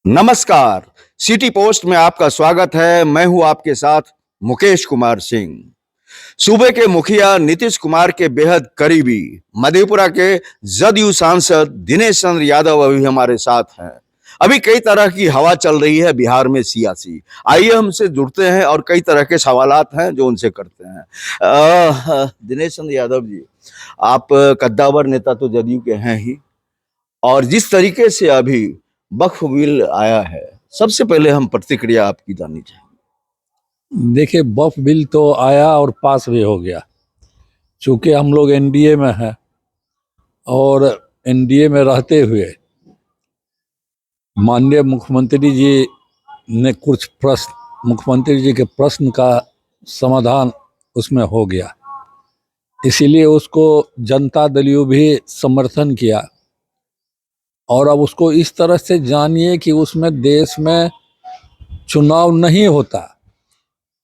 नमस्कार। City post में आपका स्वागत है। मैं हूं आपके साथ मुकेश कुमार सिंह। सूबे के मुखिया नीतीश कुमार के बेहद करीबी मधेपुरा के जदयू सांसद दिनेश चंद्र यादव अभी हमारे साथ हैं। अभी कई तरह की हवा चल रही है बिहार में सियासी। आइए हमसे जुड़ते हैं और कई तरह के सवालात हैं जो उनसे करते हैं। दिनेश चंद्र यादव जी, आप कद्दावर नेता तो जदयू के हैं ही, और जिस तरीके से अभी वक्फ बिल आया है, सबसे पहले हम प्रतिक्रिया आपकी जाननी चाहिए। देखिए, वक्फ बिल तो आया और पास भी हो गया। चूंकि हम लोग एनडीए में हैं और एनडीए में रहते हुए माननीय मुख्यमंत्री जी ने कुछ प्रश्न, मुख्यमंत्री जी के प्रश्न का समाधान उसमें हो गया, इसीलिए उसको जनता दल भी समर्थन किया। और अब उसको इस तरह से जानिए कि उसमें देश में चुनाव नहीं होता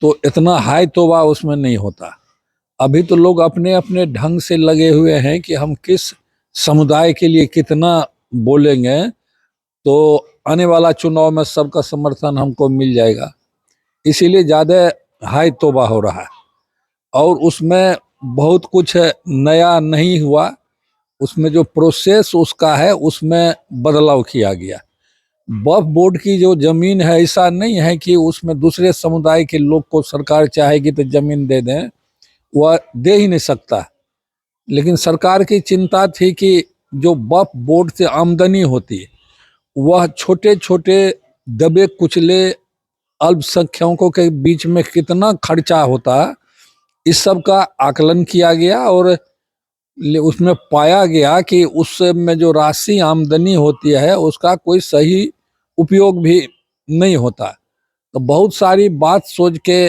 तो इतना हाई तोबा उसमें नहीं होता। अभी तो लोग अपने अपने ढंग से लगे हुए हैं कि हम किस समुदाय के लिए कितना बोलेंगे तो आने वाला चुनाव में सबका समर्थन हमको मिल जाएगा, इसीलिए ज़्यादा हाई तोबा हो रहा है। और उसमें बहुत कुछ नया नहीं हुआ, उसमें जो प्रोसेस उसका है उसमें बदलाव किया गया। वक्फ बोर्ड की जो जमीन है, ऐसा नहीं है कि उसमें दूसरे समुदाय के लोग को सरकार चाहेगी तो जमीन दे दें, वह दे ही नहीं सकता। लेकिन सरकार की चिंता थी कि जो वक्फ बोर्ड से आमदनी होती है वह छोटे छोटे दबे कुचले अल्पसंख्यकों के बीच में कितना खर्चा होता, इस सब का आकलन किया गया और उसमें पाया गया कि उसमें जो राशि आमदनी होती है उसका कोई सही उपयोग भी नहीं होता। तो बहुत सारी बात सोच के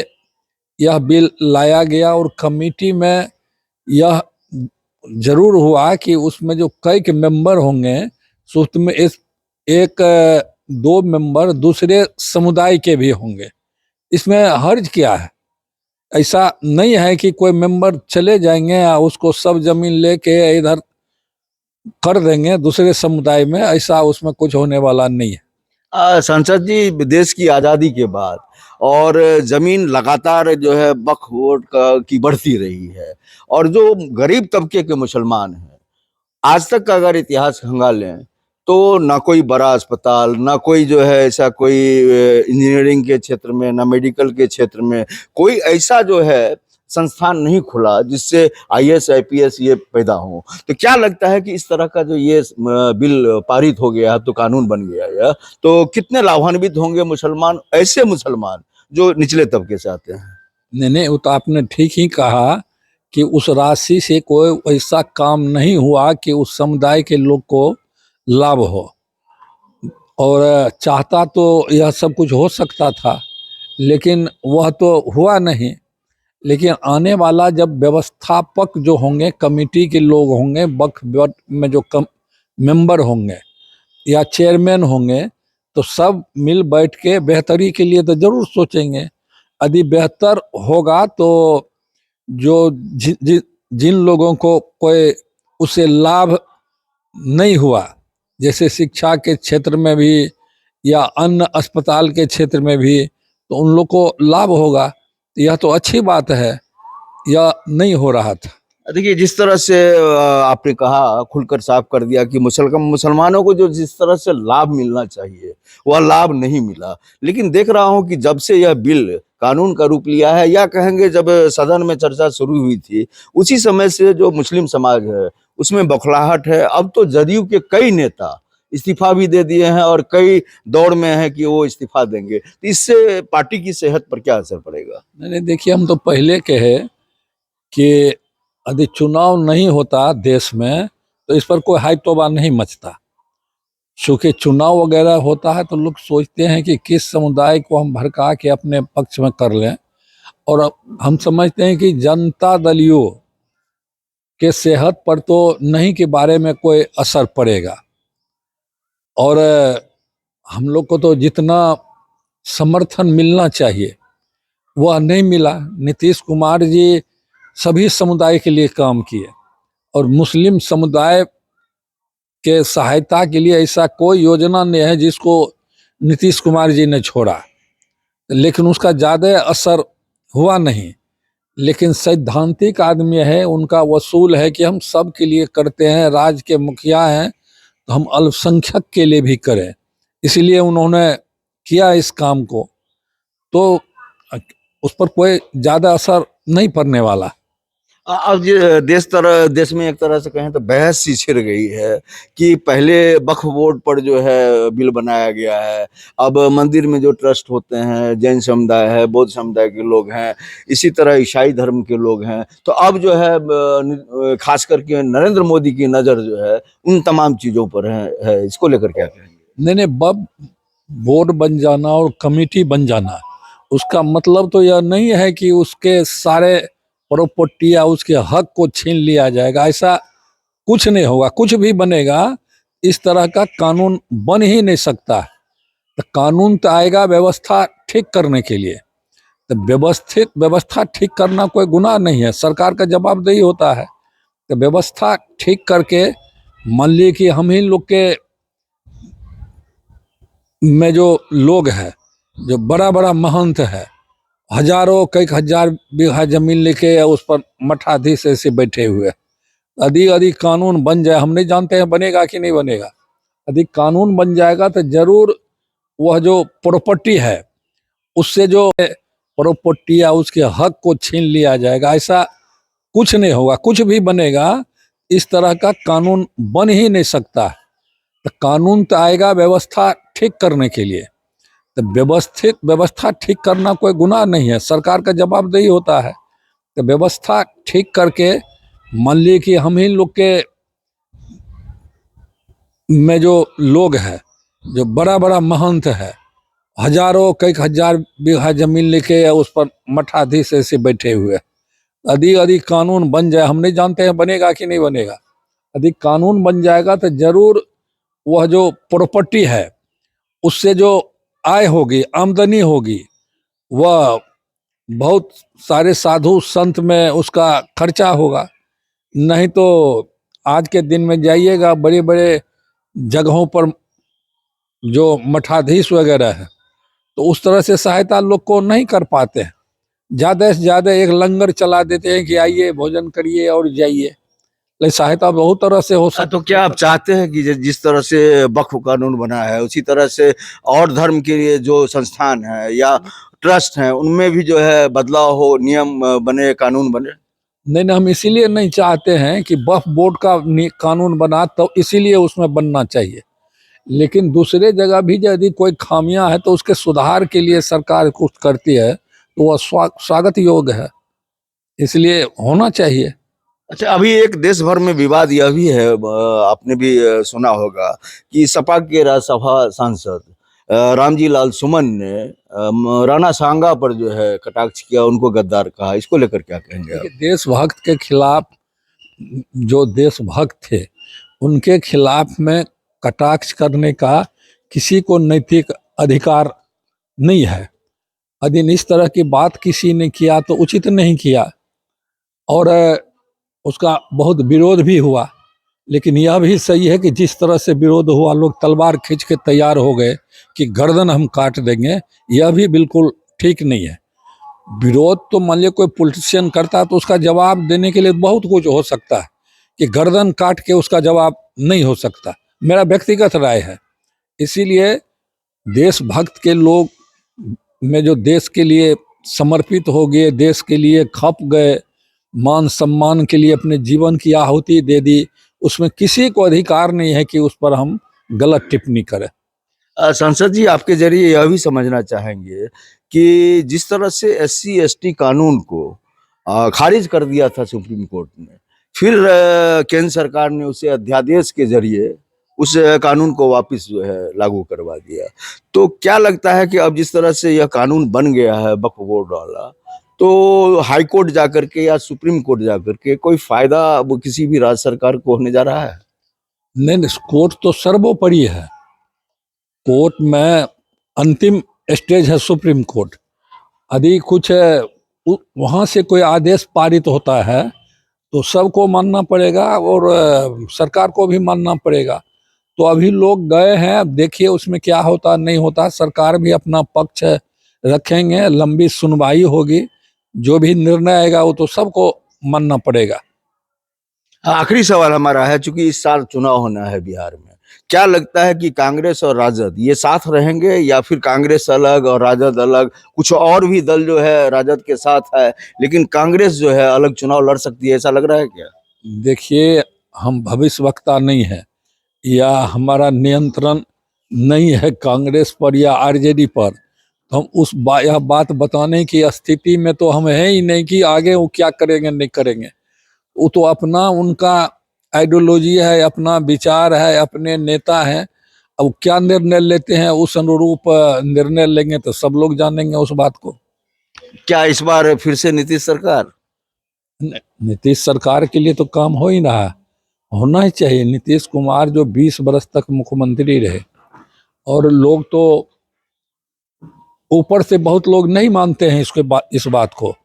यह बिल लाया गया और कमेटी में यह जरूर हुआ कि उसमें जो कई मेंबर होंगे सो उसमें एक दो मेंबर दूसरे समुदाय के भी होंगे। इसमें हर्ज क्या है? ऐसा नहीं है कि कोई मेंबर चले जाएंगे या उसको सब जमीन लेके इधर कर देंगे दूसरे समुदाय में, ऐसा उसमें कुछ होने वाला नहीं है। संसद जी, देश की आज़ादी के बाद और जमीन लगातार जो है वक्फ बोर्ड की बढ़ती रही है, और जो गरीब तबके के मुसलमान हैं, आज तक का अगर इतिहास खंगालें तो ना कोई बड़ा अस्पताल, ना कोई जो है ऐसा कोई इंजीनियरिंग के क्षेत्र में, ना मेडिकल के क्षेत्र में कोई ऐसा जो है संस्थान नहीं खुला जिससे आईएएस आईपीएस ये पैदा हो। तो क्या लगता है कि इस तरह का जो ये बिल पारित हो गया, तो कानून बन गया यह, तो कितने लाभान्वित होंगे मुसलमान, ऐसे मुसलमान जो निचले तबके से आते हैं? नहीं, वो तो आपने ठीक ही कहा कि उस राशि से कोई ऐसा काम नहीं हुआ कि उस समुदाय के लोग को लाभ हो, और चाहता तो यह सब कुछ हो सकता था लेकिन वह तो हुआ नहीं। लेकिन आने वाला जब व्यवस्थापक जो होंगे, कमेटी के लोग होंगे, वक्फ बोर्ड में जो मेंबर होंगे या चेयरमैन होंगे, तो सब मिल बैठ के बेहतरी के लिए तो जरूर सोचेंगे। यदि बेहतर होगा तो जो जिन लोगों को कोई उससे लाभ नहीं हुआ, जैसे शिक्षा के क्षेत्र में भी या अन्य अस्पताल के क्षेत्र में भी, तो उन लोग को लाभ होगा। यह तो अच्छी बात है, यह नहीं हो रहा था। देखिए, जिस तरह से आपने कहा, खुलकर साफ कर दिया कि मुसलमानों को जो जिस तरह से लाभ मिलना चाहिए वह लाभ नहीं मिला। लेकिन देख रहा हूं कि जब से यह बिल कानून का रूप लिया है, या कहेंगे जब सदन में चर्चा शुरू हुई थी, उसी समय से जो मुस्लिम समाज है उसमें बौखलाहट है। अब तो जदयू के कई नेता इस्तीफा भी दे दिए हैं और कई दौड़ में है कि वो इस्तीफा देंगे। तो इससे पार्टी की सेहत पर क्या असर पड़ेगा? नहीं, देखिए, हम तो पहले कहे कि यदि चुनाव नहीं होता देश में तो इस पर कोई हाई तोबा नहीं मचता। चूंकि चुनाव वगैरह होता है तो लोग सोचते हैं कि किस समुदाय को हम भड़का के अपने पक्ष में कर लें, और हम समझते हैं कि जनता दलियों के सेहत पर तो नहीं के बारे में कोई असर पड़ेगा। और हम लोग को तो जितना समर्थन मिलना चाहिए वह नहीं मिला। नीतीश कुमार जी सभी समुदाय के लिए काम किए, और मुस्लिम समुदाय के सहायता के लिए ऐसा कोई योजना नहीं है जिसको नीतीश कुमार जी ने छोड़ा, लेकिन उसका ज़्यादा असर हुआ नहीं। लेकिन सैद्धांतिक आदमी है, उनका वसूल है कि हम सब के लिए करते हैं, राज्य के मुखिया हैं तो हम अल्पसंख्यक के लिए भी करें, इसलिए उन्होंने किया इस काम को। तो उस पर कोई ज़्यादा असर नहीं पड़ने वाला। अब ये देश में एक तरह से कहें तो बहस सी छिड़ गई है कि पहले वक्फ बोर्ड पर जो है बिल बनाया गया है, अब मंदिर में जो ट्रस्ट होते हैं, जैन समुदाय है, बौद्ध समुदाय के लोग हैं, इसी तरह ईसाई धर्म के लोग हैं, तो अब जो है खास करके नरेंद्र मोदी की नज़र जो है उन तमाम चीज़ों पर है। इसको लेकर क्या कहेंगे? नहीं, वक्फ बोर्ड बन जाना और कमेटी बन जाना, उसका मतलब तो यह नहीं है कि उसके सारे प्रॉपर्टी या उसके हक को छीन लिया जाएगा। ऐसा कुछ नहीं होगा। कुछ भी बनेगा, इस तरह का कानून बन ही नहीं सकता। तो कानून तो आएगा व्यवस्था ठीक करने के लिए। तो व्यवस्था ठीक करना कोई गुनाह नहीं है, सरकार का जवाबदेही होता है। तो व्यवस्था ठीक करके, मान लीजिए कि हम ही लोग के में जो लोग हैं, जो बड़ा बड़ा महंत है, हजारों कई हजार बीघा जमीन लेके उस पर मठाधीश ऐसे बैठे हुए, यदि कानून बन जाए, हम नहीं जानते हैं बनेगा कि नहीं बनेगा, यदि कानून बन जाएगा तो जरूर वह जो प्रॉपर्टी है, उससे जो प्रॉपर्टी या उसके हक को छीन लिया जाएगा। ऐसा कुछ नहीं होगा। कुछ भी बनेगा, इस तरह का कानून बन ही नहीं सकता। तो कानून तो आएगा व्यवस्था ठीक करने के लिए। तो व्यवस्था ठीक करना कोई गुनाह नहीं है, सरकार का जवाबदेही होता है। तो व्यवस्था ठीक करके, मान लीजिए कि हम ही लोग के में जो लोग हैं, जो बड़ा बड़ा महंत है, हजारों कई हजार बीघा जमीन लेके उस पर मठाधीश ऐसे बैठे हुए, यदि कानून बन जाए, हम नहीं जानते हैं बनेगा कि नहीं बनेगा, यदि कानून बन जाएगा तो जरूर वह जो प्रॉपर्टी है, उससे जो आय होगी, आमदनी होगी, वह बहुत सारे साधु संत में उसका खर्चा होगा। नहीं तो आज के दिन में जाइएगा बड़े बड़े जगहों पर जो मठाधीश वगैरह है, तो उस तरह से सहायता लोग को नहीं कर पाते हैं। ज़्यादा से ज़्यादा एक लंगर चला देते हैं कि आइए भोजन करिए और जाइए, लेकिन सहायता बहुत तरह से हो सकती तो क्या आप चाहते हैं कि जिस तरह से वक्फ कानून बना है उसी तरह से और धर्म के लिए जो संस्थान है या ट्रस्ट हैं उनमें भी जो है बदलाव हो, नियम बने, कानून बने? नहीं, हम इसीलिए नहीं चाहते हैं कि वक्फ बोर्ड का कानून बना, तो इसीलिए उसमें बनना चाहिए। लेकिन दूसरे जगह भी यदि कोई खामियां है तो उसके सुधार के लिए सरकार कुछ करती है तो वह स्वागत योग्य है, इसलिए होना चाहिए। अच्छा, अभी एक देश भर में विवाद यह भी है, आपने भी सुना होगा कि सपा के राज्यसभा सांसद रामजी लाल सुमन ने राणा सांगा पर जो है कटाक्ष किया, उनको गद्दार कहा। इसको लेकर क्या कहेंगे आप? देशभक्त के खिलाफ, जो देशभक्त थे उनके खिलाफ में कटाक्ष करने का किसी को नैतिक अधिकार नहीं है। यदि इस तरह की बात किसी ने किया तो उचित नहीं किया, और उसका बहुत विरोध भी हुआ। लेकिन यह भी सही है कि जिस तरह से विरोध हुआ, लोग तलवार खींच के तैयार हो गए कि गर्दन हम काट देंगे, यह भी बिल्कुल ठीक नहीं है। विरोध तो मान लीजिए कोई पॉलिटिशियन करता है तो उसका जवाब देने के लिए बहुत कुछ हो सकता है, कि गर्दन काट के उसका जवाब नहीं हो सकता, मेरा व्यक्तिगत राय है। इसीलिए देशभक्त के लोग में जो देश के लिए समर्पित हो गए, देश के लिए खप गए, मान सम्मान के लिए अपने जीवन की आहुति दे दी, उसमें किसी को अधिकार नहीं है कि उस पर हम गलत टिप्पणी करें। संसद जी, आपके जरिए यह भी समझना चाहेंगे कि जिस तरह से SC ST कानून को खारिज कर दिया था सुप्रीम कोर्ट ने, फिर केंद्र सरकार ने उसे अध्यादेश के जरिए उस कानून को वापस जो है लागू करवा दिया। तो क्या लगता है कि अब जिस तरह से यह कानून बन गया है वक्फ बोर्ड वाला, तो हाई कोर्ट जाकर के या सुप्रीम कोर्ट जाकर के कोई फायदा अब किसी भी राज्य सरकार को होने जा रहा है? नहीं, कोर्ट तो सर्वोपरि है। कोर्ट में अंतिम स्टेज है सुप्रीम कोर्ट। यदि कुछ वहाँ से कोई आदेश पारित होता है तो सबको मानना पड़ेगा, और सरकार को भी मानना पड़ेगा। तो अभी लोग गए हैं, अब देखिए उसमें क्या होता नहीं होता। सरकार भी अपना पक्ष रखेंगे, लंबी सुनवाई होगी, जो भी निर्णय आएगा वो तो सबको मानना पड़ेगा। आखिरी सवाल हमारा है, चूंकि इस साल चुनाव होना है बिहार में, क्या लगता है कि कांग्रेस और राजद ये साथ रहेंगे या फिर कांग्रेस अलग और राजद अलग? कुछ और भी दल जो है राजद के साथ है, लेकिन कांग्रेस जो है अलग चुनाव लड़ सकती है, ऐसा लग रहा है क्या? देखिए, हम भविष्यवक्ता नहीं है, या हमारा नियंत्रण नहीं है कांग्रेस पर या आरजेडी पर, तो हम यह बात बताने की स्थिति में तो हम है ही नहीं कि आगे वो क्या करेंगे नहीं करेंगे। वो तो अपना उनका आइडियोलॉजी है, अपना विचार है, अपने नेता हैं। अब क्या निर्णय लेते हैं उस अनुरूप निर्णय लेंगे तो सब लोग जानेंगे उस बात को। क्या इस बार फिर से नीतीश सरकार? नीतीश सरकार के लिए तो काम हो ही रहा है, होना ही चाहिए। नीतीश कुमार जो 20 वर्ष तक मुख्यमंत्री रहे, और लोग तो ऊपर से बहुत लोग नहीं मानते हैं इस बात को,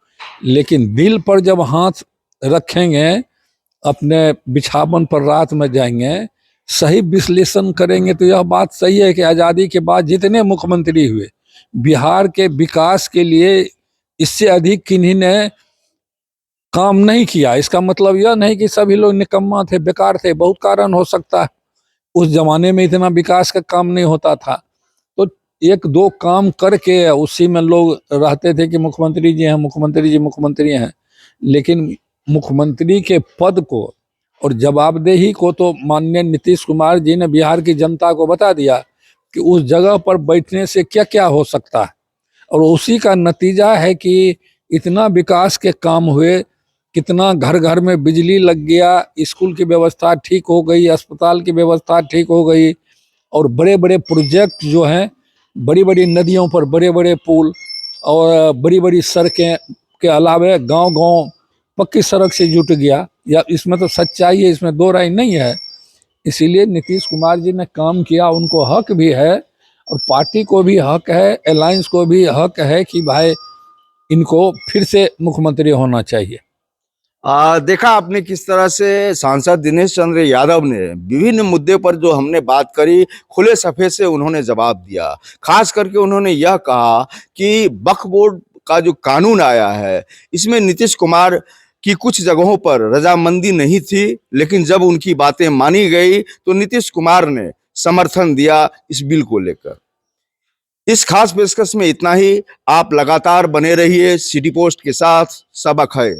लेकिन दिल पर जब हाथ रखेंगे, अपने बिछावन पर रात में जाएंगे, सही विश्लेषण करेंगे, तो यह बात सही है कि आज़ादी के बाद जितने मुख्यमंत्री हुए बिहार के विकास के लिए, इससे अधिक किन्हीं ने काम नहीं किया। इसका मतलब यह नहीं कि सभी लोग निकम्मा थे, बेकार थे, बहुत कारण हो सकता है। उस जमाने में इतना विकास का काम नहीं होता था, तो एक दो काम करके उसी में लोग रहते थे कि मुख्यमंत्री जी हैं, मुख्यमंत्री जी मुख्यमंत्री हैं। लेकिन मुख्यमंत्री के पद को और जवाबदेही को तो माननीय नीतीश कुमार जी ने बिहार की जनता को बता दिया कि उस जगह पर बैठने से क्या क्या हो सकता है, और उसी का नतीजा है कि इतना विकास के काम हुए, कितना घर घर में बिजली लग गया, स्कूल की व्यवस्था ठीक हो गई, अस्पताल की व्यवस्था ठीक हो गई, और बड़े बड़े प्रोजेक्ट जो हैं, बड़ी बड़ी नदियों पर बड़े बड़े पुल और बड़ी बड़ी सड़कें के अलावे गांव गांव पक्की सड़क से जुट गया। या इसमें तो सच्चाई है, इसमें दो राय नहीं है। इसीलिए नीतीश कुमार जी ने काम किया, उनको हक भी है, और पार्टी को भी हक है, अलायंस को भी हक है कि भाई इनको फिर से मुख्यमंत्री होना चाहिए। देखा आपने किस तरह से सांसद दिनेश चंद्र यादव ने विभिन्न मुद्दे पर जो हमने बात करी, खुले सफे से उन्होंने जवाब दिया। खास करके उन्होंने यह कहा कि वक्फ बोर्ड का जो कानून आया है, इसमें नीतीश कुमार की कुछ जगहों पर रजामंदी नहीं थी, लेकिन जब उनकी बातें मानी गई तो नीतीश कुमार ने समर्थन दिया इस बिल को लेकर। इस खास पेशकश में इतना ही। आप लगातार बने रहिए सिटी पोस्ट के साथ। सबक है।